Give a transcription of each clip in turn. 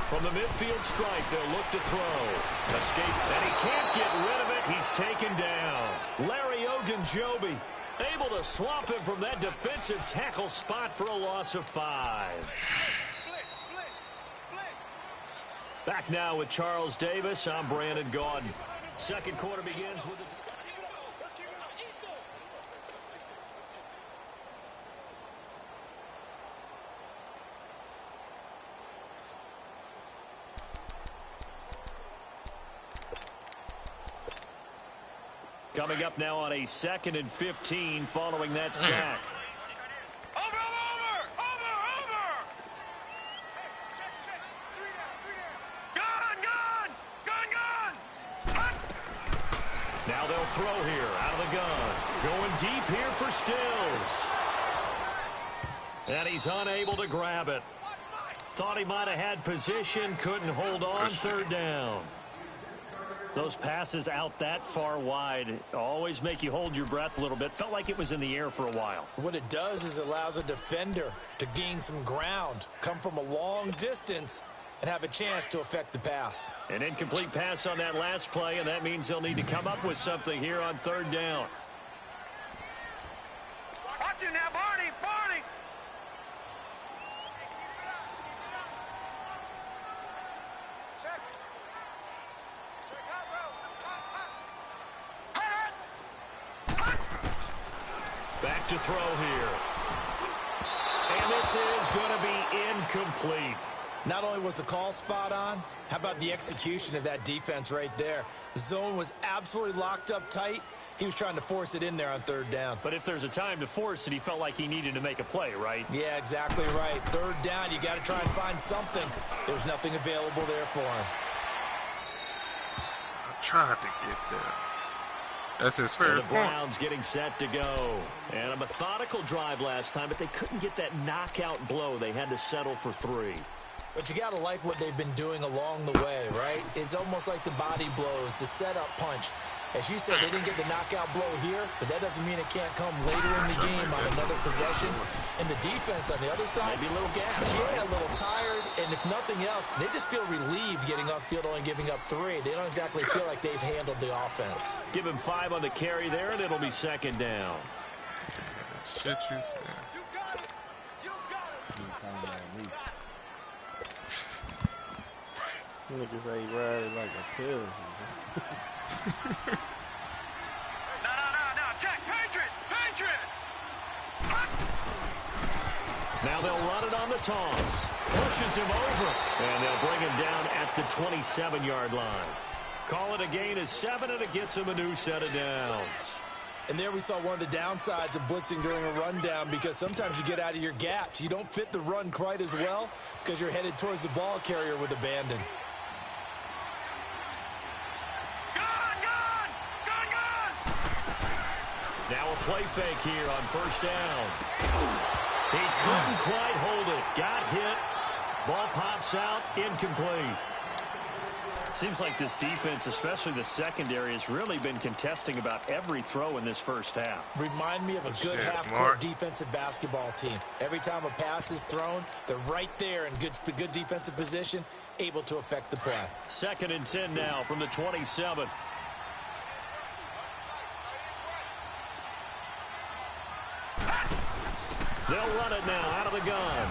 From the midfield stripe, they'll look to throw. Escape, and he can't get rid of it. He's taken down. Larry Ogunjobi able to swamp him from that defensive tackle spot for a loss of 5. Back now with Charles Davis. I'm Brandon Gaudin. Second quarter begins with the... Coming up now on a 2nd and 15 following that sack. Now they'll throw here out of the gun. Going deep here for Stills. And he's unable to grab it. Thought he might have had position, couldn't hold on. 3rd down. Those passes out that far wide always make you hold your breath a little bit. Felt like it was in the air for a while. What it does is it allows a defender to gain some ground, come from a long distance, and have a chance to affect the pass. An incomplete pass on that last play, and that means they'll need to come up with something here on 3rd down. Watch it now, Barney! Barney! Check. Check out, bro. Back to throw here. And this is going to be incomplete. Not only was the call spot on, how about the execution of that defense right there? The zone was absolutely locked up tight. He was trying to force it in there on 3rd down. But if there's a time to force it, he felt like he needed to make a play, right? Yeah, exactly right. 3rd down, you got to try and find something. There's nothing available there for him. I tried to get there. That's his first point. The Browns getting set to go. And a methodical drive last time, but they couldn't get that knockout blow. They had to settle for 3. But you got to like what they've been doing along the way, right? It's almost like the body blows, the setup punch. As you said, they didn't get the knockout blow here, but that doesn't mean it can't come later in the game on another possession. And the defense on the other side, maybe a little gas. Yeah, a little tired. And if nothing else, they just feel relieved getting upfield, only giving up 3. They don't exactly feel like they've handled the offense. Give him 5 on the carry there, and it'll be 2nd down. Shit you said. You got it! You got it! Niggas ain't riding like a pill. No. Check. Patriot! Patriot! Now they'll run it on the toss. Pushes him over. And they'll bring him down at the 27-yard line. Call it a gain of 7, and it gets him a new set of downs. And there we saw one of the downsides of blitzing during a rundown, because sometimes you get out of your gaps. You don't fit the run quite as well because you're headed towards the ball carrier with abandon. Now a play fake here on 1st down. He couldn't quite hold it. Got hit. Ball pops out. Incomplete. Seems like this defense, especially the secondary, has really been contesting about every throw in this first half. Remind me of a good half-court defensive basketball team. Every time a pass is thrown, they're right there in good defensive position, able to affect the play. 2nd and 10 now from the 27. They'll run it now out of the gun.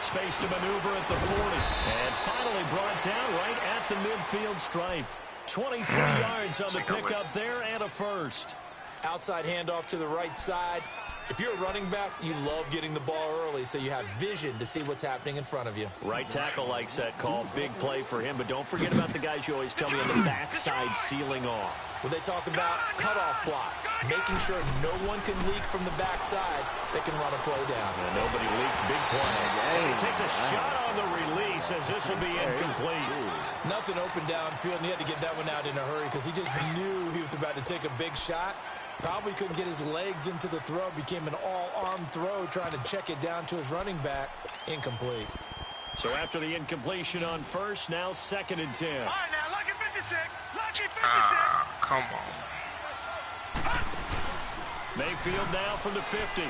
Space to maneuver at the 40. And finally brought down right at the midfield stripe. 23 yards on the pickup there and a first. Outside handoff to the right side. If you're a running back, you love getting the ball early so you have vision to see what's happening in front of you. Right tackle likes that call. Big play for him. But don't forget about the guys you always tell me on the backside sealing off. Well, they talk about cutoff blocks, making sure no one can leak from the backside that can run a play down. And nobody leaked. Big play. And he takes a shot on the release as this will be incomplete. Nothing open downfield, and he had to get that one out in a hurry because he just knew he was about to take a big shot. Probably couldn't get his legs into the throw. Became an all-arm throw trying to check it down to his running back. Incomplete. So after the incompletion on 1st, now 2nd and 10. All right, now, lucky 56. Lucky 56. Come on. Mayfield now from the 50.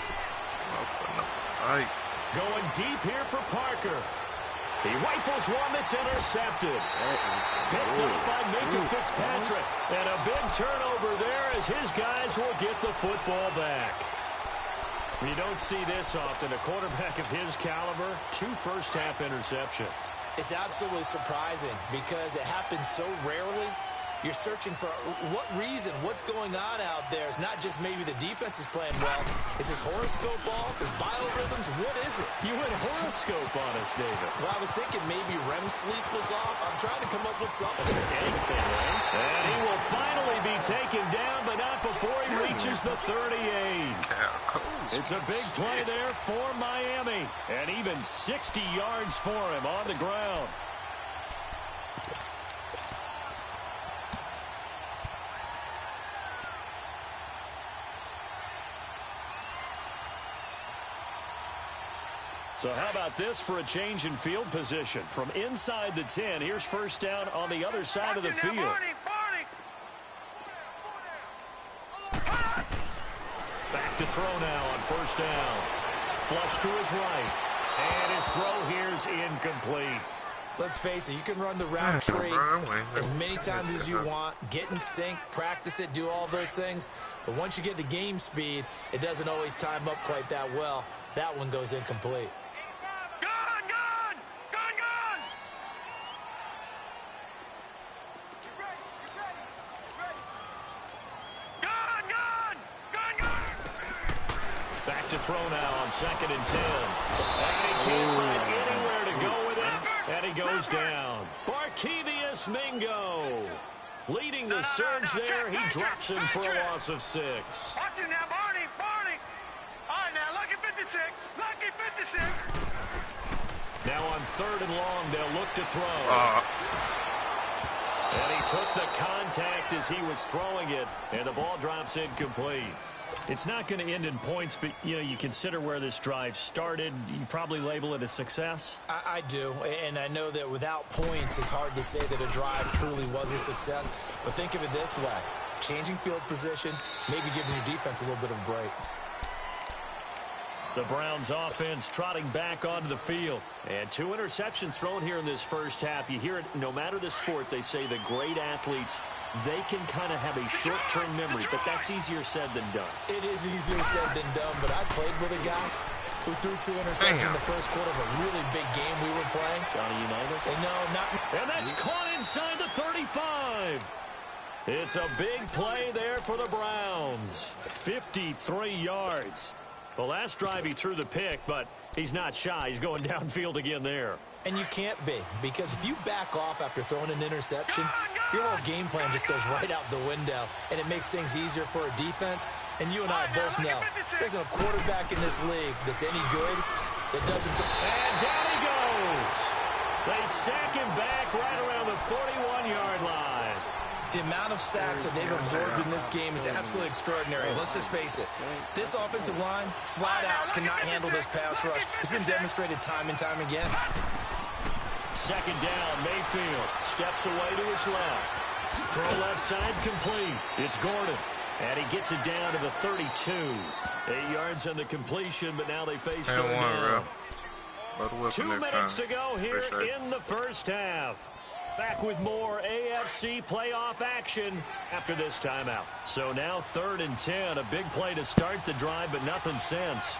Fight. Going deep here for Parker. He rifles one that's intercepted. Picked up by Minka Fitzpatrick. And a big turnover there as his guys will get the football back. You don't see this often. A quarterback of his caliber, 2 first-half interceptions. It's absolutely surprising because it happens so rarely. You're searching for what reason, what's going on out there. It's not just maybe the defense is playing well. Is his horoscope off? His biorhythms? What is it? You went horoscope on us, David. Well, I was thinking maybe REM sleep was off. I'm trying to come up with something. Anything, right? And he will finally be taken down, but not before he reaches the 38. It's a big play there for Miami. And even 60 yards for him on the ground. So how about this for a change in field position? From inside the 10, here's first down on the other side of the field. Back to throw now on first down. Flush to his right. And his throw here is incomplete. Let's face it, you can run the route tree as many times as you want, get in sync, practice it, do all those things. But once you get to game speed, it doesn't always time up quite that well. That one goes incomplete. Back to throw now on 2nd and 10. And he can't find anywhere to go with it. And he goes down. Barkevius Mingo leading the surge there. He drops him for a loss of 6. Watch him now, Barney. All right, now, lucky 56. Lucky 56. Now on 3rd and long, they'll look to throw. And he took the contact as he was throwing it. And the ball drops incomplete. It's not going to end in points, but, you consider where this drive started. You probably label it a success. I do, and I know that without points, it's hard to say that a drive truly was a success. But think of it this way. Changing field position, maybe giving your defense a little bit of a break. The Browns offense trotting back onto the field. And 2 interceptions thrown here in this first half. You hear it, no matter the sport, they say the great athletes, they can kind of have a short-term memory, but that's easier said than done. It is easier said than done, but I played with a guy who threw 2 interceptions in the first quarter of a really big game we were playing. Johnny Unitas? No, not. And that's caught inside the 35. It's a big play there for the Browns. 53 yards. The last drive he threw the pick, but he's not shy. He's going downfield again there. And you can't be, because if you back off after throwing an interception, your whole game plan just goes right out the window, and it makes things easier for a defense. And you and I both know there's a quarterback in this league that's any good that doesn't. And down he goes. They sack him back right around the 41-yard line. The amount of sacks that they've absorbed in this game is absolutely extraordinary. Let's just face it. This offensive line, flat out, cannot handle this pass rush. It's been demonstrated time and time again. 2nd down, Mayfield steps away to his left. Throw left side complete. It's Gordon. And he gets it down to the 32. 8 yards on the completion, but now they face third down. 2 minutes to go here in the first half. Back with more AFC playoff action after this timeout. So now 3rd and 10, a big play to start the drive, but nothing since.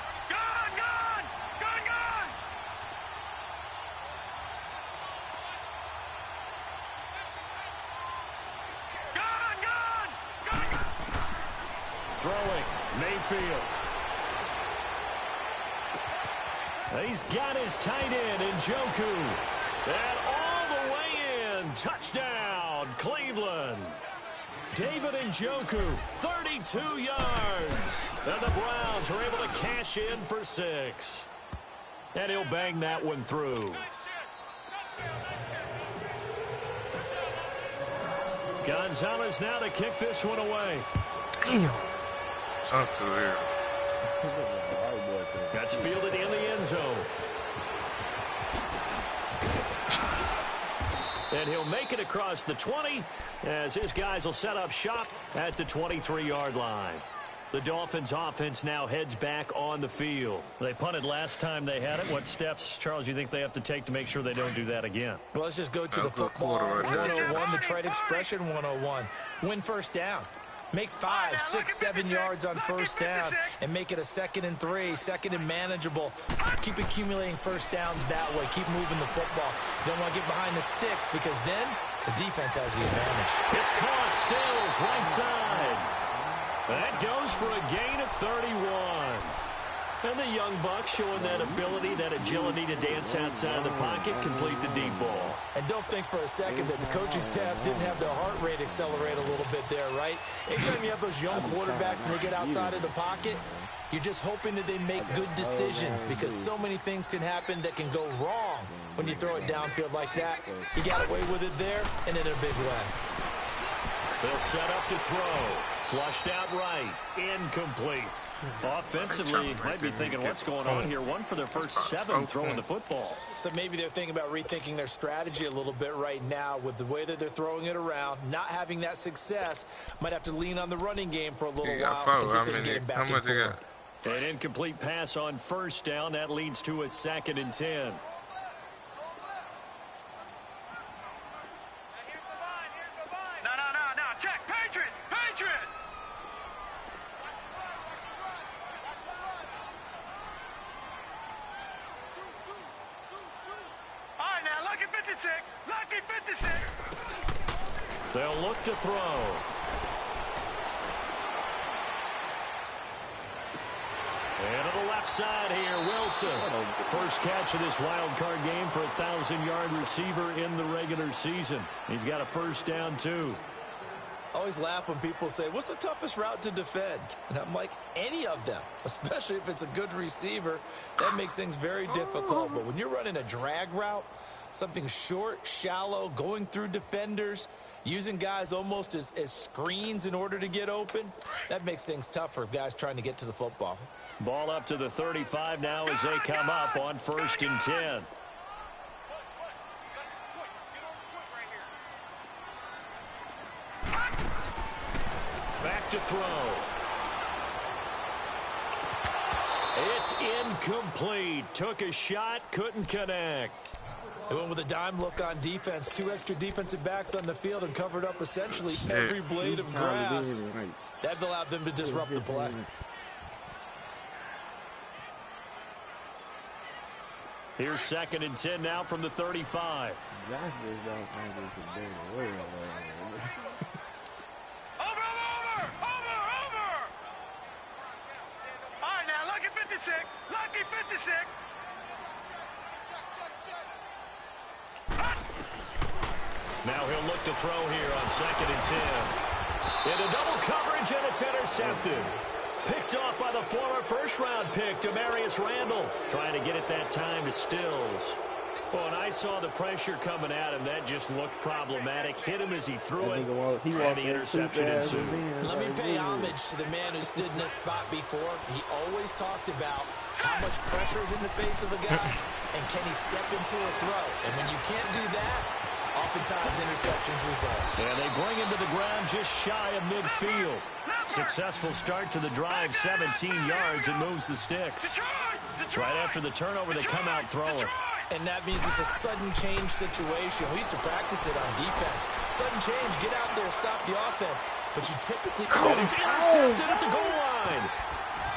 Throwing, Mayfield. He's got his tight end, Njoku. And all the way in, touchdown, Cleveland. David Njoku, 32 yards. And the Browns are able to cash in for 6. And he'll bang that one through. Gonzalez now to kick this one away. Damn. Up to here. That's fielded in the end zone. And he'll make it across the 20 as his guys will set up shop at the 23-yard line. The Dolphins offense now heads back on the field. They punted last time they had it. What steps, Charles, you think they have to take to make sure they don't do that again? Well, let's just go to the football 101, the trade expression 101. Win first down. Make 5, 6, 7 yards on first down and make it a 2nd and 3, 2nd and manageable. Keep accumulating first downs that way. Keep moving the football. You don't want to get behind the sticks because then the defense has the advantage. It's caught. Stills, right side. That goes for a gain of 31. And the young buck showing that ability, that agility to dance outside of the pocket, complete the deep ball. And don't think for a second that the coaching staff didn't have their heart rate accelerate a little bit there, right? Anytime you have those young quarterbacks and they get outside of the pocket, you're just hoping that they make good decisions because so many things can happen that can go wrong when you throw it downfield like that. He got away with it there and in a big way. They'll set up to throw. Flushed out right. Incomplete. Offensively, might be thinking, what's going on here? One for their first 7 throwing the football. So maybe they're thinking about rethinking their strategy a little bit right now with the way that they're throwing it around. Not having that success. Might have to lean on the running game for a little while. And see if they can get it back in form. An incomplete pass on first down. That leads to a 2nd and 10. Lucky 56. They'll look to throw. And to the left side here, Wilson. First catch of this wild card game for a 1,000-yard receiver in the regular season. He's got a first down, too. I always laugh when people say, what's the toughest route to defend? And I'm like, any of them, especially if it's a good receiver. That makes things very difficult. But when you're running a drag route, something short, shallow, going through defenders, using guys almost as screens in order to get open, that makes things tough for guys trying to get to the football. Ball up to the 35 now as they come up on 1st and 10. Back to throw. It's incomplete. Took a shot, couldn't connect. They went with a dime look on defense. 2 extra defensive backs on the field and covered up essentially every blade of grass. That allowed them to disrupt the play. Here's 2nd and 10 now from the 35. All right, now, lucky 56. Lucky 56. Now he'll look to throw here on 2nd and 10. Into double coverage, and it's intercepted. Picked off by the former first-round pick, Demarius Randall. Trying to get it that time to Stills. Well, and I saw the pressure coming at him. That just looked problematic. Hit him as he threw it, and the interception ensued. Let me pay homage to the man who stood in this spot before. He always talked about how much pressure is in the face of a guy, and can he step into a throw. And when you can't do that, oftentimes interceptions result. And they bring him to the ground just shy of midfield. Successful start to the drive, 17 yards, and moves the sticks. Right after the turnover, they come out throwing. And that means it's a sudden change situation. We used to practice it on defense. Sudden change, get out there, stop the offense. But you typically... And he's intercepted at the goal line.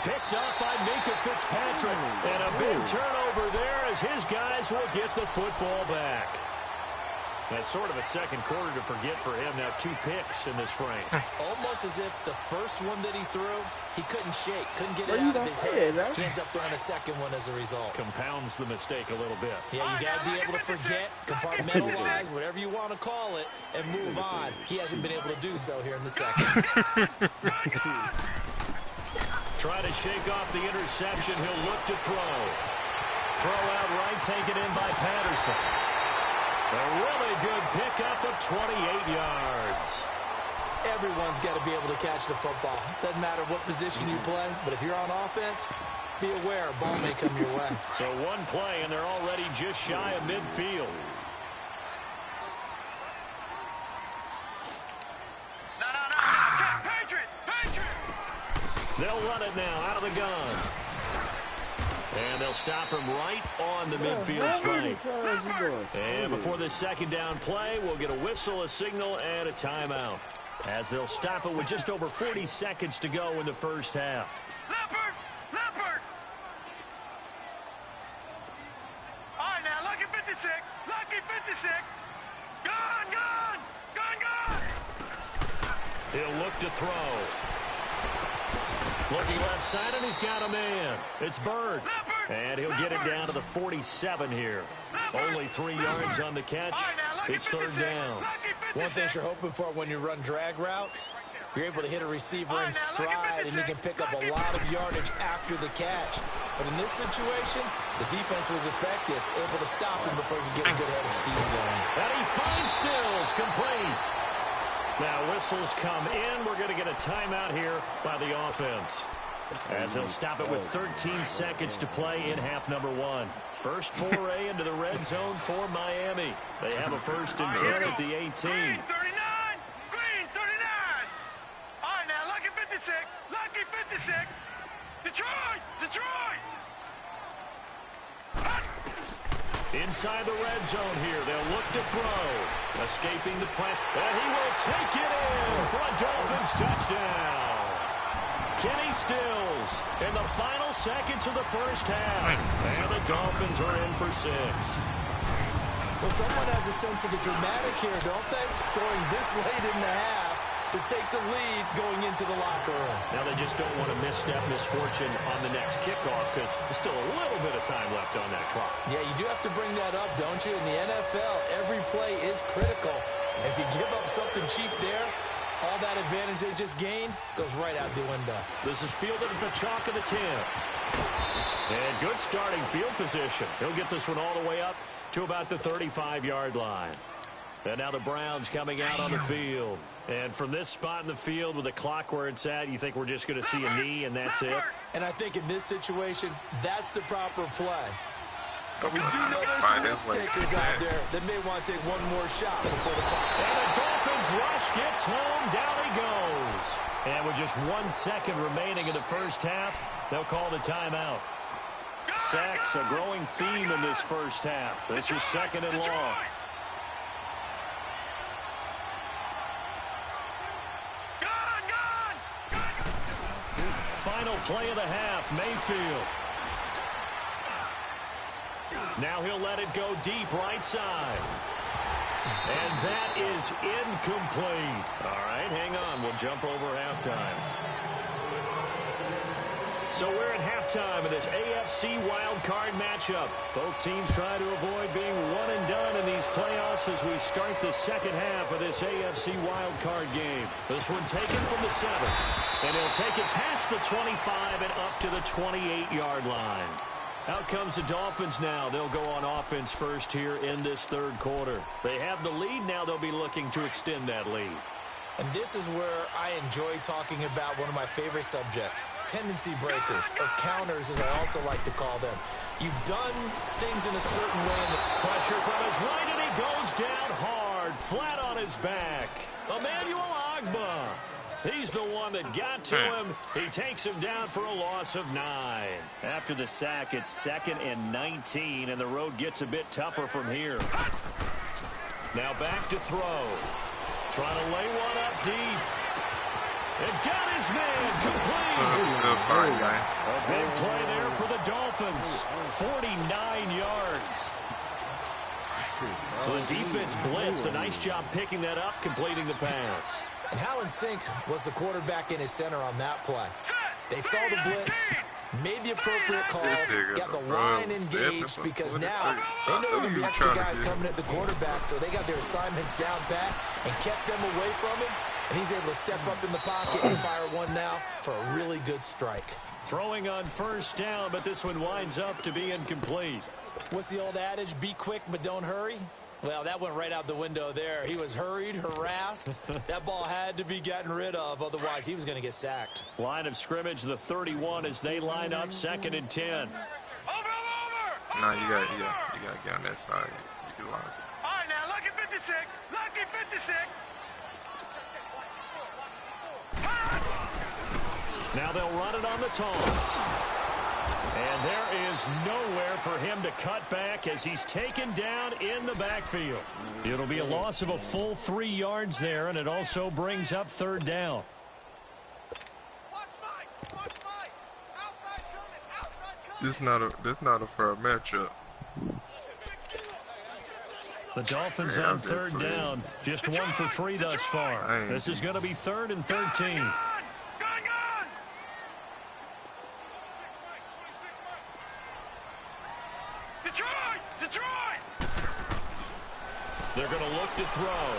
Picked up by Minka Fitzpatrick. And a big turnover there as his guys will get the football back. That's sort of a second quarter to forget for him. Now 2 picks in this frame. Almost as if the first one that he threw, he couldn't shake, couldn't get it out of his head. He ends up throwing a second one as a result. Compounds the mistake a little bit. Yeah, you got to be able to forget, compartmentalize, whatever you want to call it, and move on. He hasn't been able to do so here in the second. Try to shake off the interception. He'll look to throw. Throw out right, taken in by Patterson. A really good pickup of 28 yards. Everyone's got to be able to catch the football. Doesn't matter what position you play, but if you're on offense, be aware a ball may come your way. So one play, and they're already just shy of midfield. They'll run it now out of the gun. And they'll stop him right on the midfield stripe. And before this second down play, we'll get a whistle, a signal, and a timeout, as they'll stop it with just over 40 seconds to go in the first half. Leopard! Leopard! All right, now, lucky 56. Lucky 56. Gun, gun! Gun, gun! He'll look to throw. Looking left side, and he's got a man. It's Bird. And he'll get it down to the 47 here. Only 3 yards on the catch. It's third down. One thing you're hoping for when you run drag routes, you're able to hit a receiver in stride, and he can pick up a lot of yardage after the catch. But in this situation, the defense was effective, able to stop him before he could get a good head of steam going. And he finds Stills, complete. Now whistles come in. We're going to get a timeout here by the offense, as they'll stop it with 13 seconds to play in half number 1. First foray into the red zone for Miami. They have a 1st and 10 at the 18. Green 39! Green 39! All right, now, lucky 56. Lucky 56. Detroit! Detroit! Inside the red zone here, they'll look to throw. Escaping the plant, and he will take it in for a Dolphins touchdown. Kenny Stills in the final seconds of the first half. And the Dolphins are in for 6. Well, someone has a sense of the dramatic here, don't they? Scoring this late in the half to take the lead going into the locker room. Now they just don't want to misstep misfortune on the next kickoff, because there's still a little bit of time left on that clock. Yeah, you do have to bring that up, don't you? In the NFL, every play is critical. If you give up something cheap there, all that advantage they just gained goes right out the window. This is fielded at the chalk of the 10. And good starting field position. He'll get this one all the way up to about the 35-yard line. And now the Browns coming out on the field. And from this spot in the field with the clock where it's at, you think we're just going to see a knee and that's it? And I think in this situation, that's the proper play. But we do know there's some risk takers out there that may want to take one more shot before the clock. And the Dolphins rush gets home. Down he goes. And with just 1 second remaining in the first half, they'll call the timeout. Sacks, a growing theme in this first half. This is 2nd and long. Final play of the half, Mayfield. Now he'll let it go deep right side. And that is incomplete. All right, hang on. We'll jump over halftime. So we're at halftime of this AFC wildcard matchup. Both teams try to avoid being one and done in these playoffs as we start the second half of this AFC wildcard game. This one taken from the 7. And he'll take it past the 25 and up to the 28-yard line. Out comes the Dolphins now. They'll go on offense first here in this third quarter. They have the lead. Now they'll be looking to extend that lead. And this is where I enjoy talking about one of my favorite subjects, tendency breakers, or counters as I also like to call them. You've done things in a certain way. Pressure from his right, and he goes down hard, flat on his back. Emmanuel Ogbah. He's the one that got to him. He takes him down for a loss of 9. After the sack, it's 2nd and 19, and the road gets a bit tougher from here. Now back to throw. Trying to lay one up deep. And got his man complete. A big play there for the Dolphins. 49 yards. So the defense blitzed. A nice job picking that up, completing the pass. And Hallen Sink was the quarterback in his center on that play. They saw the blitz, made the appropriate calls, got the line engaged, because now they know there's going to be extra guys coming at the quarterback, so they got their assignments down pat and kept them away from him, and he's able to step up in the pocket and fire one now for a really good strike. Throwing on first down, but this one winds up to be incomplete. What's the old adage, be quick but don't hurry? Well, that went right out the window there. He was hurried, harassed. That ball had to be gotten rid of, otherwise he was going to get sacked. Line of scrimmage, the 31 as they line up 2nd and 10. Over! No, you got to get on that side. You can lose. All right, now, lucky 56. Lucky 56. Now they'll run it on the toss. And there is nowhere for him to cut back as he's taken down in the backfield. It'll be a loss of a full 3 yards there, and it also brings up third down. This not a fair matchup. The Dolphins on third down, just 1 for 3 thus far. This is going to be 3rd and 13. Detroit! They're going to look to throw.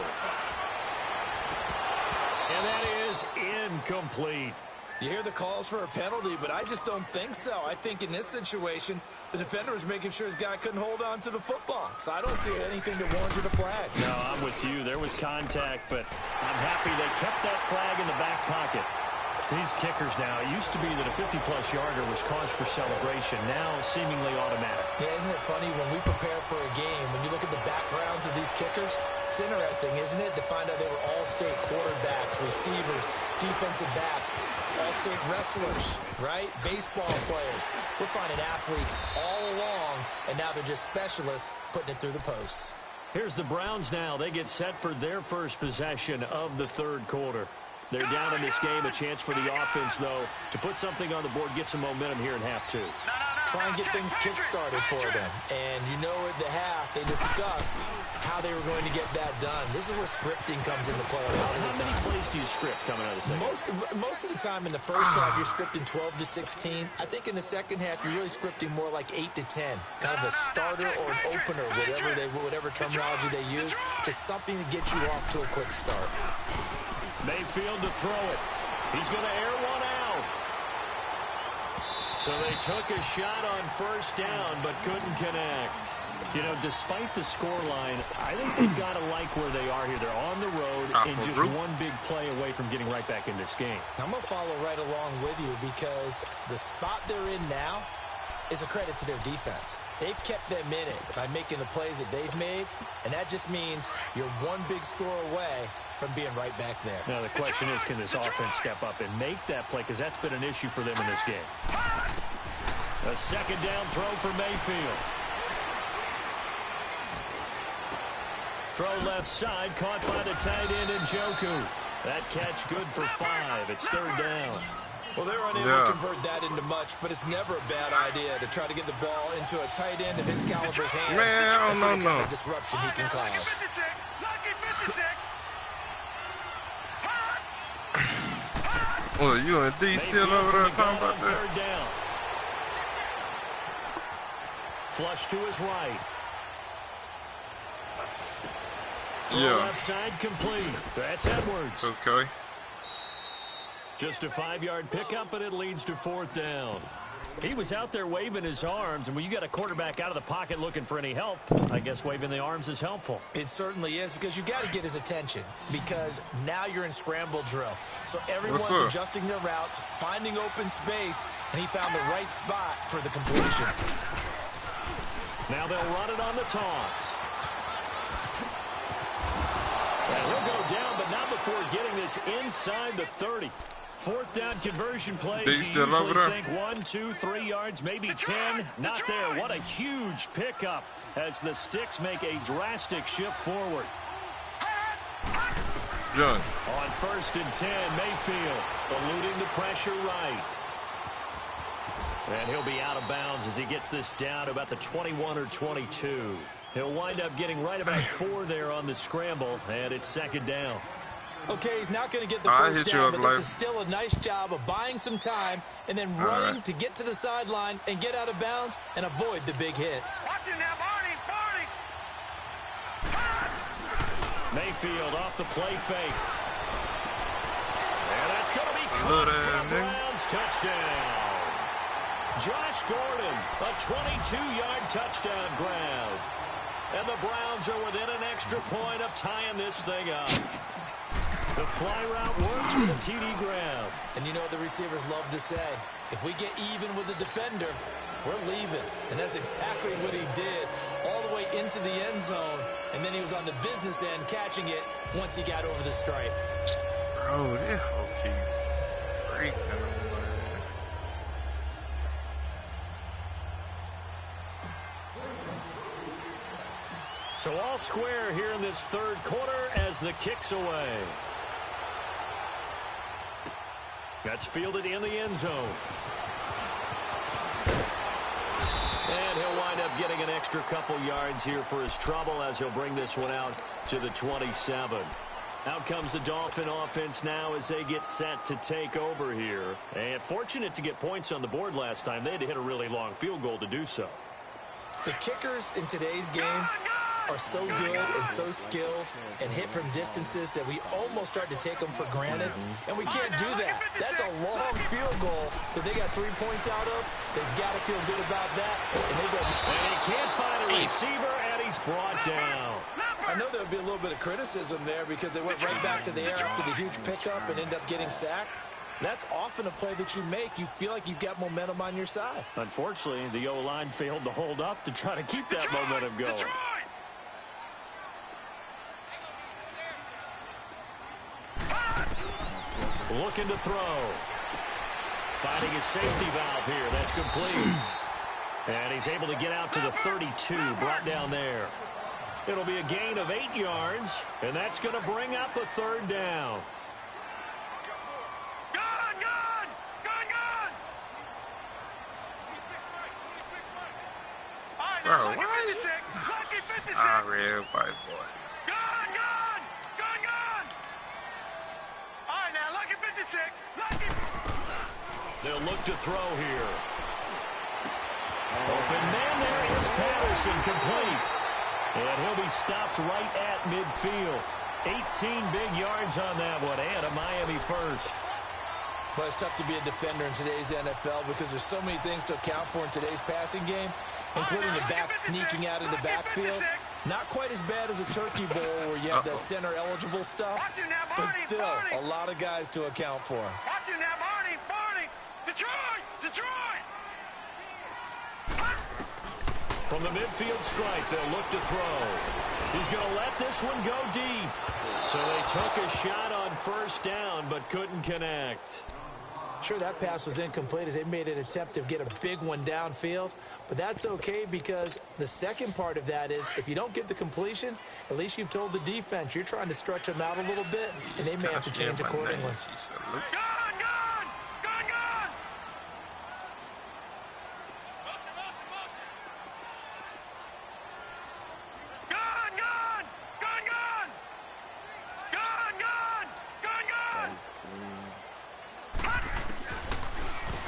And that is incomplete. You hear the calls for a penalty, but I just don't think so. I think in this situation, the defender was making sure his guy couldn't hold on to the football. So I don't see anything that warranted a flag. No, I'm with you. There was contact, but I'm happy they kept that flag in the back pocket. These kickers now, it used to be that a 50-plus yarder was cause for celebration. Now, seemingly automatic. Yeah, isn't it funny when we prepare for a game, when you look at the backgrounds of these kickers, it's interesting, isn't it, to find out they were all-state quarterbacks, receivers, defensive backs, all-state wrestlers, right? Baseball players. We're finding athletes all along, and now they're just specialists putting it through the posts. Here's the Browns now. They get set for their first possession of the third quarter. They're down in this game. A chance for the offense, though, to put something on the board, get some momentum here in half 2. Try and get things kick-started for them. And you know at the half, they discussed how they were going to get that done. This is where scripting comes into play a lot of the time. How many plays do you script coming out of the second? Most of the time in the first half, you're scripting 12 to 16. I think in the second half, you're really scripting more like 8 to 10. Kind of a starter or an opener, whatever terminology they use, just something to get you off to a quick start. Mayfield to throw it. He's going to air one out. So they took a shot on first down, but couldn't connect. You know, despite the scoreline, I think they've got to like where they are here. They're on the road and just one big play away from getting right back in this game. I'm going to follow right along with you because the spot they're in now is a credit to their defense. They've kept them in it by making the plays that they've made, and that just means you're one big score away from being right back there. Now the question is, can this offense step up and make that play? Because that's been an issue for them in this game. A second down throw for Mayfield. Throw left side, caught by the tight end Njoku. That catch good for 5. It's third down. Well, they're unable to convert that into much, but it's never a bad idea to try to get the ball into a tight end of his caliber's hands. Man, That's the no. kind of disruption he can cause. Well, you and D still over there talking about that? Third down. Flush to his right. Throw left side complete. That's Edwards. Okay. Just a 5-yard pickup, but it leads to fourth down. He was out there waving his arms, and when you got a quarterback out of the pocket looking for any help, I guess waving the arms is helpful. It certainly is, because you got to get his attention, because now you're in scramble drill. So everyone's adjusting their routes, finding open space, and he found the right spot for the completion. Now they'll run it on the toss. And he'll go down, but not before getting this inside the 30. Fourth down conversion plays. You usually think 1, 2, 3 yards, maybe 10. Not there. What a huge pickup as the Sticks make a drastic shift forward. John. On 1st and 10, Mayfield eluding the pressure right. And he'll be out of bounds as he gets this down to about the 21 or 22. He'll wind up getting right about 4 there on the scramble, and it's second down. Okay, he's not going to get the first down, but this is still a nice job of buying some time and then running to get to the sideline and get out of bounds and avoid the big hit. Watch it now, Barney. Mayfield off the play fake. And that's going to be caught for a Browns touchdown. Josh Gordon, a 22-yard touchdown grab. And the Browns are within an extra point of tying this thing up. The fly route works for the TD grab. And you know what the receivers love to say? If we get even with the defender, we're leaving. And that's exactly what he did, all the way into the end zone. And then he was on the business end catching it once he got over the stripe. Bro, this whole team freaks in them. So all square here in this third quarter as the kick's away. That's fielded in the end zone. And he'll wind up getting an extra couple yards here for his trouble as he'll bring this one out to the 27. Out comes the Dolphin offense now as they get set to take over here. And fortunate to get points on the board last time. They had to hit a really long field goal to do so. The kickers in today's game are so good and so skilled and hit from distances that we almost start to take them for granted, and we can't do that. That's a long field goal that they got 3 points out of. They've got to feel good about that. And he can't find a receiver, and he's brought down. I know there'll be a little bit of criticism there because they went right back to the air after the huge pickup and end up getting sacked. That's often a play that you make. You feel like you've got momentum on your side. Unfortunately, the O-line failed to hold up to try to keep that momentum going. Looking to throw. Finding his safety valve here. That's complete. And he's able to get out to the 32, brought down there. It'll be a gain of 8 yards, and that's going to bring up a third down. Bro, what? Sorry, white boy. They'll look to throw here. Open man, there is Patterson, complete. And he'll be stopped right at midfield. 18 big yards on that one, and a Miami first. Well, it's tough to be a defender in today's NFL because there's so many things to account for in today's passing game, including the back sneaking out of the backfield. Not quite as bad as a turkey bowl where you have that center-eligible stuff, but still a lot of guys to account for. Watching now, Barney. Detroit! From the midfield stripe, they'll look to throw. He's going to let this one go deep. So they took a shot on first down, but couldn't connect. Sure, that pass was incomplete as they made an attempt to get a big one downfield, but that's okay because the second part of that is if you don't get the completion, at least you've told the defense you're trying to stretch them out a little bit, and they may have to change accordingly.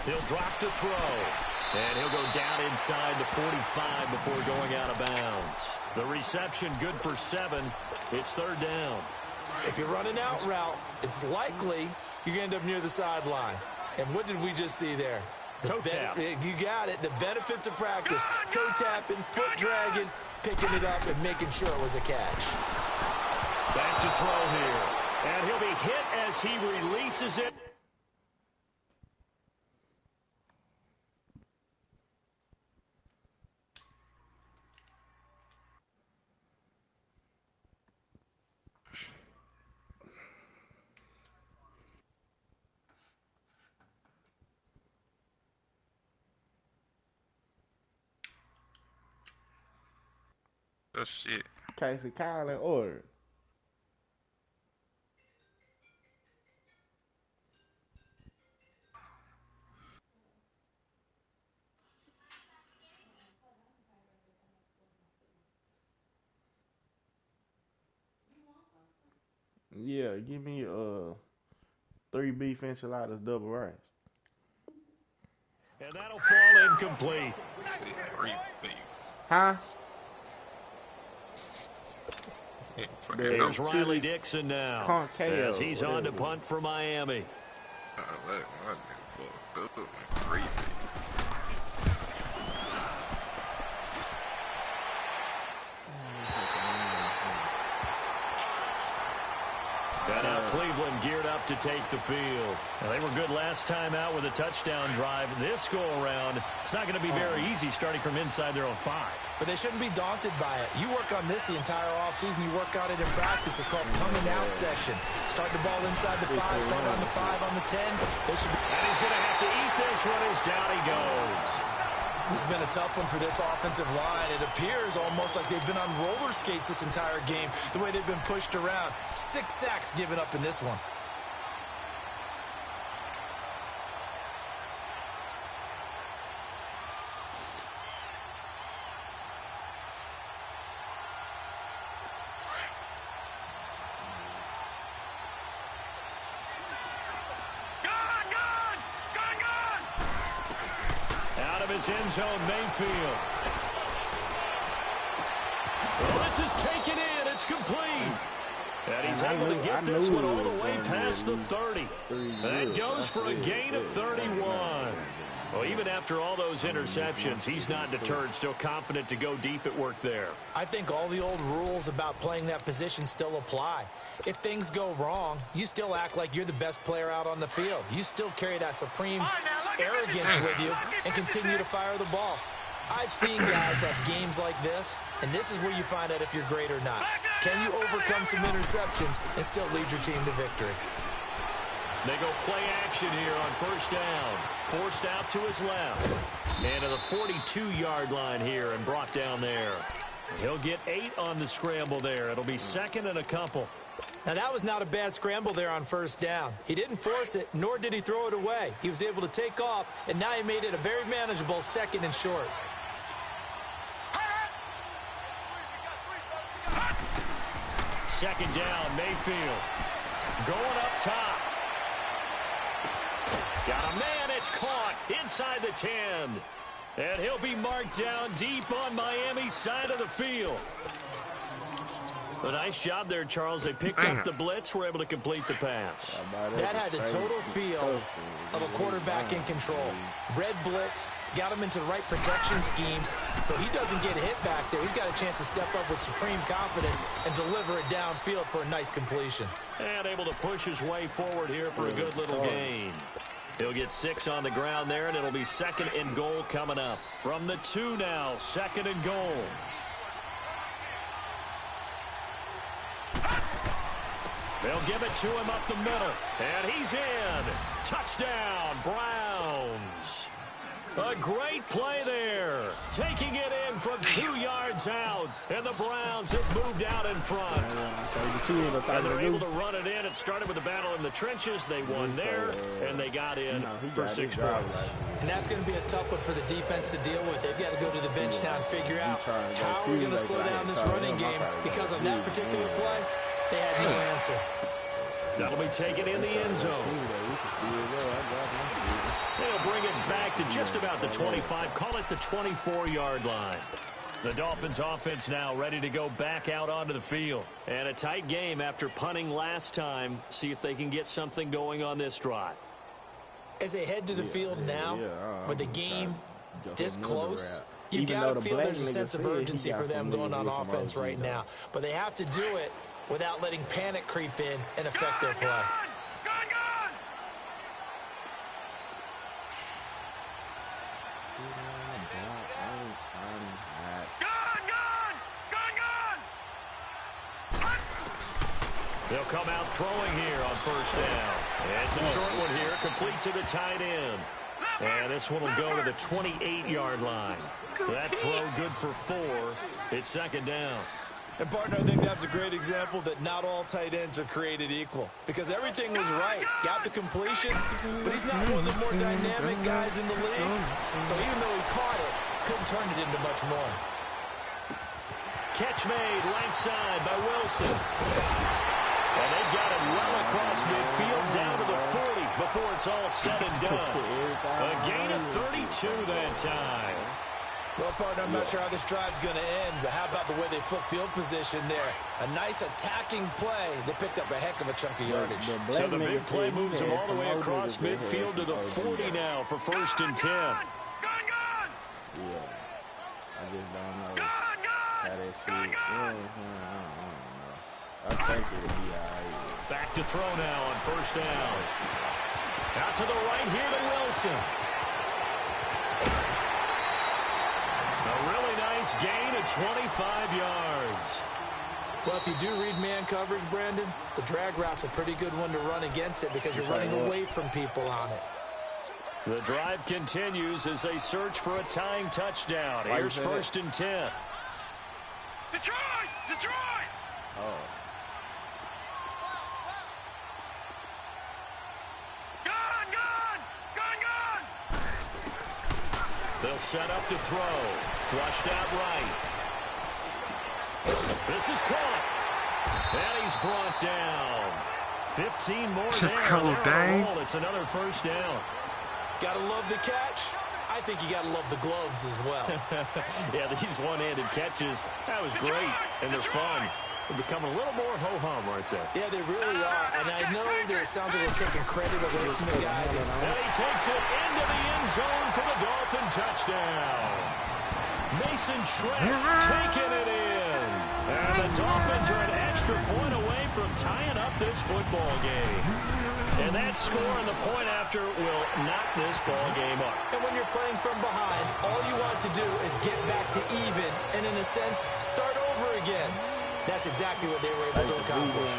He'll drop to throw. And he'll go down inside the 45 before going out of bounds. The reception good for 7. It's third down. If you're running out route, it's likely you're going to end up near the sideline. And what did we just see there? Toe tap. You got it. The benefits of practice. Toe tapping, foot dragging, picking it up, and making sure it was a catch. Back to throw here. And he'll be hit as he releases it. Oh, shit. Casey Collins ordered. Yeah, give me 3 beef enchiladas, double rice. And that'll fall incomplete. See, 3 beef. Huh? Here's Riley Dixon now as he's on to punt for Miami. That out clear Cleveland geared up to take the field. Now, they were good last time out with a touchdown drive. This go-around, it's not going to be very easy starting from inside their own 5. But they shouldn't be daunted by it. You work on this the entire offseason. You work on it in practice. It's called coming out session. Start the ball inside the 5, start on the 5, on the 10. They should be. And he's going to have to eat this one as down he goes. This has been a tough one for this offensive line. It appears almost like they've been on roller skates this entire game, the way they've been pushed around. 6 sacks given up in this one. His end zone, Mayfield. Well, this is taken in. It's complete. And he's able to get this one all the way past the 30. That goes for a gain of 31. Well, even after all those interceptions, he's not deterred, still confident to go deep at work there. I think all the old rules about playing that position still apply. If things go wrong, you still act like you're the best player out on the field. You still carry that supreme arrogance with you and continue to fire the ball. I've seen guys have games like this, and this is where you find out if you're great or not. Can you overcome some interceptions and still lead your team to victory? They go play action here on first down. Forced out to his left. And to the 42-yard line here and brought down there. He'll get 8 on the scramble there. It'll be second and a couple. Now, that was not a bad scramble there on first down. He didn't force it, nor did he throw it away. He was able to take off, and now he made it a very manageable second and short. Second down, Mayfield. Going up top. Got a man, it's caught inside the 10. And he'll be marked down deep on Miami's side of the field. A nice job there, Charles. They picked up the blitz, were able to complete the pass. That had the total feel of a quarterback in control. Red blitz, got him into the right protection scheme, so he doesn't get hit back there. He's got a chance to step up with supreme confidence and deliver it downfield for a nice completion. And able to push his way forward here for a good little gain. He'll get 6 on the ground there, and it'll be second and goal coming up. From the 2 now, second and goal. They'll give it to him up the middle. And he's in. Touchdown, Browns. A great play there. Taking it in from 2 yards out. And the Browns have moved out in front. And they're able to run it in. It started with a battle in the trenches. They won there, and they got in for 6 points. And that's going to be a tough one for the defense to deal with. They've got to go to the bench now and figure out how we're going to slow down this running game, because on that particular play, they had no answer. That'll be taken in the end zone. They'll bring it back to just about the 25. Call it the 24-yard line. The Dolphins offense now ready to go back out onto the field. And a tight game after punting last time. See if they can get something going on this drive. As they head to the field now, with the game this close, you got to feel there's a sense of urgency for them going on offense right now. But they have to do it without letting panic creep in and affect their play. They'll come out throwing here on first down. And it's a short one here, complete to the tight end. And this one will go to the 28-yard line. That throw good for 4. It's second down. And, partner, I think that's a great example that not all tight ends are created equal, because everything was right. Got the completion, but he's not one of the more dynamic guys in the league. So even though he caught it, couldn't turn it into much more. Catch made right side by Wilson. And they got it well across midfield down to the 40 before it's all said and done. A gain of 32 that time. Well, partner, I'm not sure how this drive's going to end, but how about the way they flipped field position there? A nice attacking play. They picked up a heck of a chunk of yardage. So the big play moves them all the way across midfield to the 40 now for first and 10. Yeah. I just don't know how that shit. I don't know. I think it'll be all right. Back to throw now on first down. Out to the right here to Wilson. A really nice gain of 25 yards. Well, if you do read man coverage, Brandon, the drag route's a pretty good one to run against it because you're running away from people on it. The drive continues as they search for a tying touchdown. Here's first and 10. Detroit! Detroit! Oh. Gun! Gun! Gun! Gun! They'll set up to throw. Flushed out right. This is caught. And he's brought down. 15 more Just there. go, dang. It's another first down. Gotta love the catch. I think you gotta love the gloves as well. Yeah, these one-handed catches, that was great, and they're fun. They're becoming a little more ho-hum right there. Yeah, they really are. And I know that it sounds like we're taking credit away from the guys. And he takes it into the end zone for the Dolphin touchdown. Mason Schreck taking it in. And the Dolphins are an extra point away from tying up this football game. And that score and the point after will knock this ball game up. And when you're playing from behind, all you want to do is get back to even and, in a sense, start over again. That's exactly what they were able to accomplish.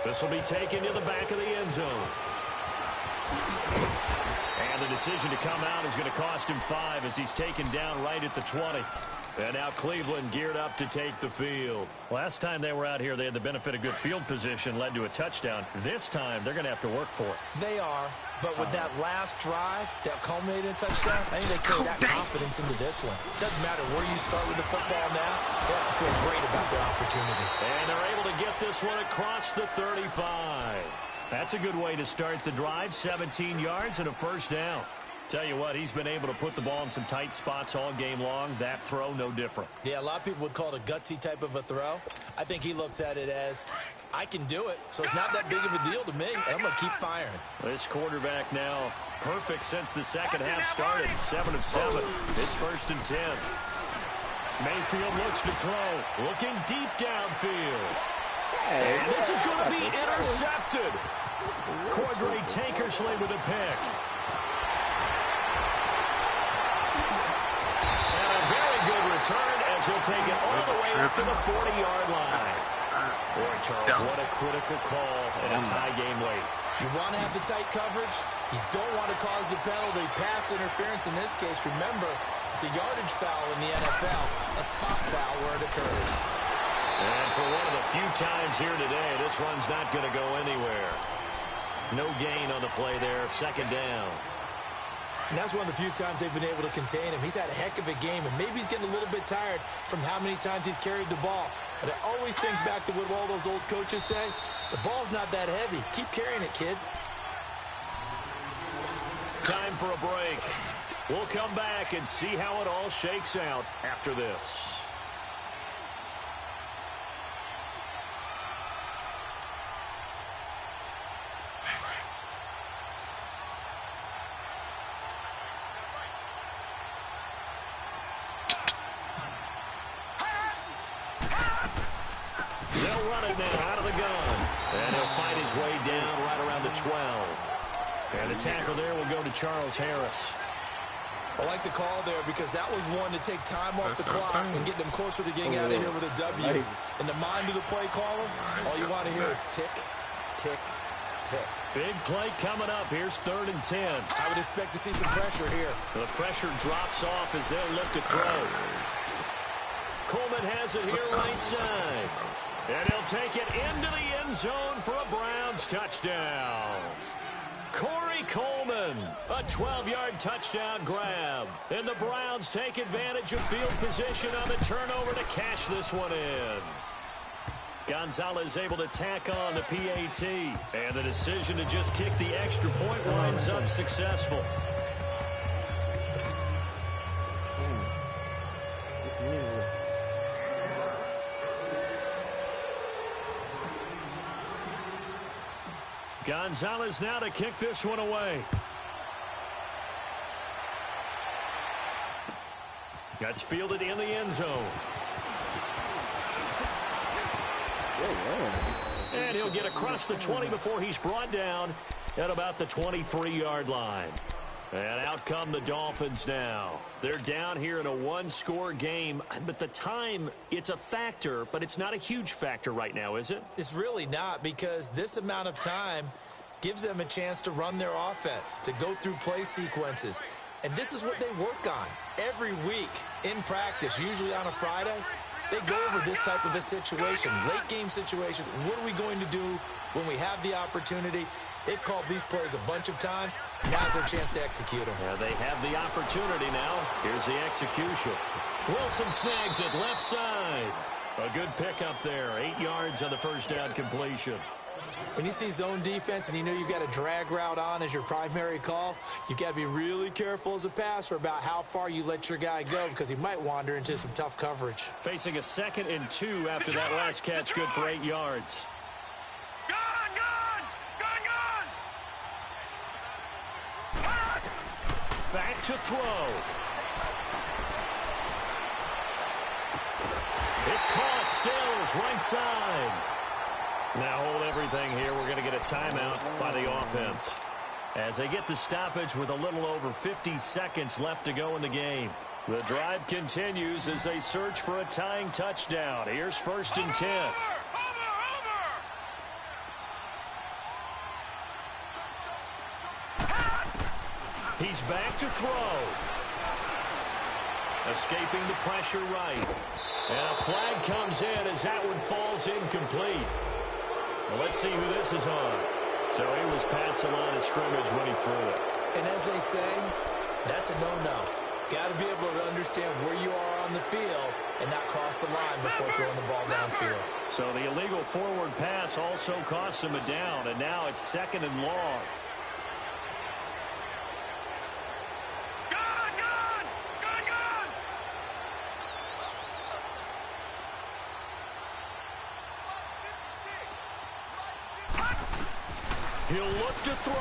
This will be taken to the back of the end zone. And the decision to come out is going to cost him 5 as he's taken down right at the 20. And now Cleveland geared up to take the field. Last time they were out here, they had the benefit of good field position, led to a touchdown. This time, they're going to have to work for it. They are, but with that last drive that culminated in a touchdown, I think they carry that confidence into this one. Doesn't matter where you start with the football now, they have to feel great about their opportunity. And they're able to get this one across the 35. That's a good way to start the drive, 17 yards and a first down. Tell you what, he's been able to put the ball in some tight spots all game long. That throw, no different. Yeah, a lot of people would call it a gutsy type of a throw. I think he looks at it as, I can do it, so it's not that big of a deal to me, and I'm going to keep firing. This quarterback now perfect since the second half started. 7 of 7. It's first and 10. Mayfield looks to throw. Looking deep downfield. And this is going to be intercepted. Cordray Tankersley with a pick. Return as he'll take it all the way up to the 40-yard line. Boy, Charles, what a critical call in a tie game late. You want to have the tight coverage. You don't want to cause the penalty. Pass interference in this case, remember, it's a yardage foul in the NFL, a spot foul where it occurs. And for one of the few times here today, this run's not going to go anywhere. No gain on the play there, second down. And that's one of the few times they've been able to contain him. He's had a heck of a game, and maybe he's getting a little bit tired from how many times he's carried the ball. But I always think back to what all those old coaches say. The ball's not that heavy. Keep carrying it, kid. Time for a break. We'll come back and see how it all shakes out after this. They'll run it now out of the gun. And he'll fight his way down right around the 12. And the tackle there will go to Charles Harris. I like the call there because that was one to take time off the clock and get them closer to getting out of here with a W. In the mind of the play caller, all you want to hear is tick, tick, tick. Big play coming up. Here's 3rd and 10. I would expect to see some pressure here. The pressure drops off as they'll look to throw. Coleman has it here right side. And he'll take it into the end zone for a Browns touchdown. Corey Coleman, a 12-yard touchdown grab. And the Browns take advantage of field position on the turnover to cash this one in. Gonzalez able to tack on the PAT. And the decision to just kick the extra point winds up successful. Gonzalez now to kick this one away. That's fielded in the end zone. And he'll get across the 20 before he's brought down at about the 23-yard line. And out come the Dolphins now. They're down here in a one-score game, but the time, it's a factor, but it's not a huge factor right now, is it? It's really not, because this amount of time gives them a chance to run their offense, to go through play sequences. And this is what they work on every week in practice, usually on a Friday. They go over this type of a situation, late game situation. What are we going to do when we have the opportunity? They've called these plays a bunch of times. Now's their chance to execute them. Yeah, they have the opportunity now. Here's the execution. Wilson snags it left side. A good pickup there. 8 yards on the first down completion. When you see zone defense and you know you've got a drag route on as your primary call, you've got to be really careful as a passer about how far you let your guy go, because he might wander into some tough coverage. Facing a 2nd and 2 after that last catch, good for 8 yards. Back to throw. It's caught. Stills right side. Now hold everything here. We're going to get a timeout by the offense as they get the stoppage with a little over 50 seconds left to go in the game. The drive continues as they search for a tying touchdown. Here's 1st and 10. He's back to throw. Escaping the pressure right. And a flag comes in as that one falls incomplete. Well, let's see who this is on. So he was past the line of scrimmage when he threw it. And as they say, that's a no-no. Got to be able to understand where you are on the field and not cross the line before throwing the ball downfield. So the illegal forward pass also cost him a down, and now it's 2nd and long. He'll look to throw.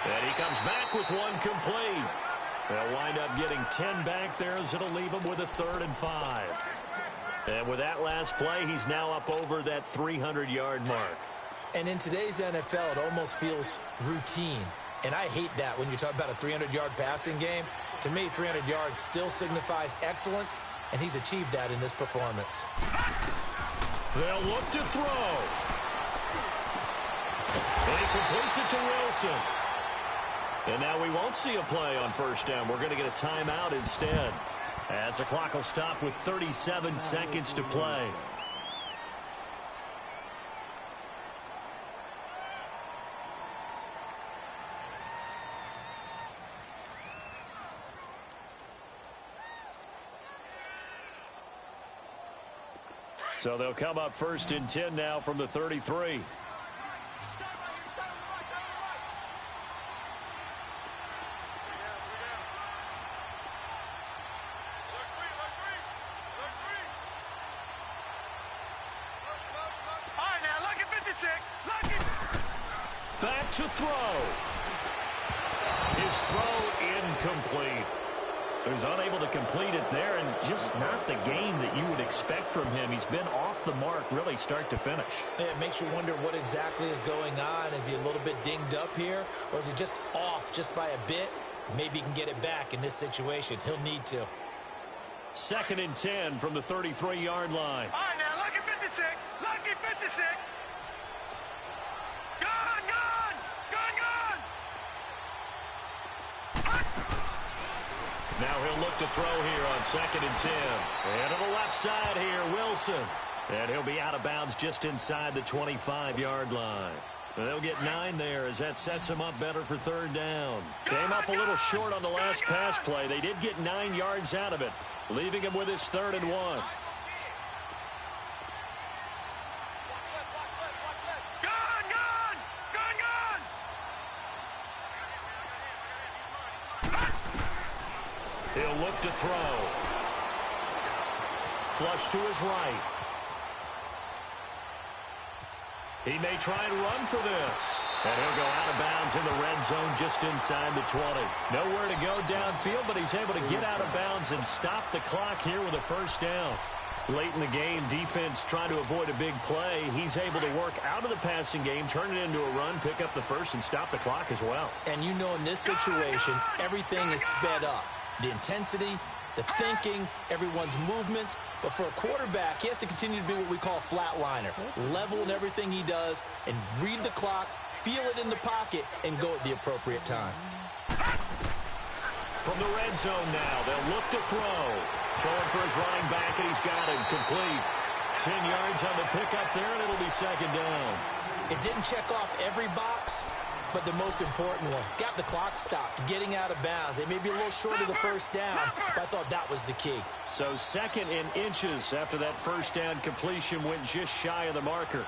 And he comes back with one complete. They'll wind up getting 10 back there as it'll leave him with a 3rd and 5. And with that last play, he's now up over that 300-yard mark. And in today's NFL, it almost feels routine. And I hate that when you talk about a 300-yard passing game. To me, 300 yards still signifies excellence, and he's achieved that in this performance. They'll look to throw. And he completes it to Wilson. And now we won't see a play on 1st down. We're going to get a timeout instead, as the clock will stop with 37 seconds to play. So they'll come up 1st and 10 now from the 33. Back to throw. His throw incomplete. So he's unable to complete it there, and just not the game that you would expect from him. He's been off the mark really start to finish. Yeah, it makes you wonder what exactly is going on. Is he a little bit dinged up here, or is he just off just by a bit? Maybe he can get it back in this situation. He'll need to. 2nd and 10 from the 33-yard line. All right, now, lucky 56. Lucky 56. Now he'll look to throw here on 2nd and 10. And to the left side here, Wilson. And he'll be out of bounds just inside the 25-yard line. They'll get 9 there as that sets him up better for 3rd down. Came up a little short on the last pass play. They did get 9 yards out of it, leaving him with his 3rd and 1. He'll look to throw. Flush to his right. He may try and run for this. And he'll go out of bounds in the red zone just inside the 20. Nowhere to go downfield, but he's able to get out of bounds and stop the clock here with a 1st down. Late in the game, defense trying to avoid a big play. He's able to work out of the passing game, turn it into a run, pick up the first, and stop the clock as well. And you know in this situation, everything is sped up. The intensity, the thinking, everyone's movements. But for a quarterback, he has to continue to be what we call a flatliner. Level in everything he does and read the clock, feel it in the pocket, and go at the appropriate time. From the red zone now, they'll look to throw. Throwing for his running back, and he's got it complete. 10 yards on the pickup there, and it'll be second down. It didn't check off every box, but the most important one. Got the clock stopped, getting out of bounds. They may be a little short of the first down, but I thought that was the key. So second in inches after that first down completion went just shy of the marker.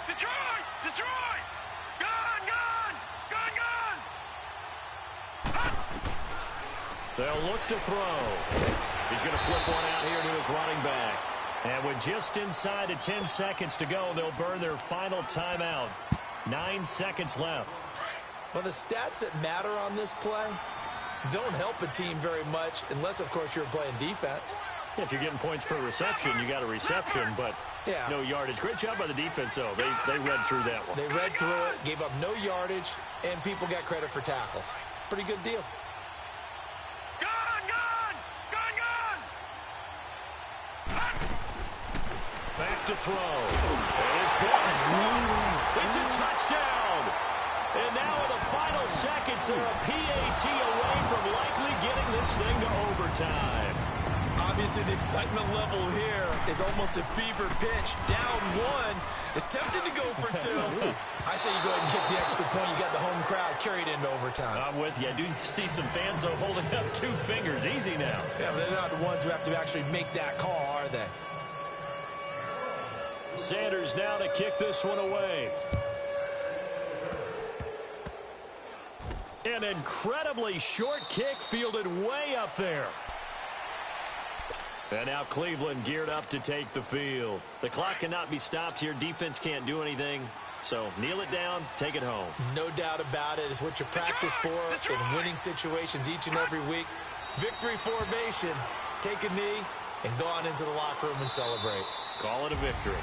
Detroit! Detroit! Gone! Gone! Gone! Gone! They'll look to throw. He's going to flip one out here to his running back. And with just inside of 10 seconds to go, they'll burn their final timeout. 9 seconds left. Well, the stats that matter on this play don't help a team very much unless, of course, you're playing defense. If you're getting points per reception, you got a reception, but no yardage. Great job by the defense, though. They read through that one. They read through it, gave up no yardage, and people got credit for tackles. Pretty good deal. Gone! Gone! Gone! Gone! Back to throw. And his ball is caught. It's a touchdown. And now in the final seconds, they're a PAT away from likely getting this thing to overtime. Obviously, the excitement level here is almost a fever pitch. Down one. It's tempting to go for two. I say you go ahead and kick the extra point. You got the home crowd carried into overtime. I'm with you. I do see some fans, though, holding up 2 fingers. Easy now. Yeah, but they're not the ones who have to actually make that call, are they? Sanders now to kick this one away. An incredibly short kick fielded way up there. And now Cleveland geared up to take the field. The clock cannot be stopped here. Defense can't do anything. So kneel it down, take it home. No doubt about it. It's what you practice for in winning situations each and every week. Victory formation. Take a knee and go on into the locker room and celebrate. Call it a victory.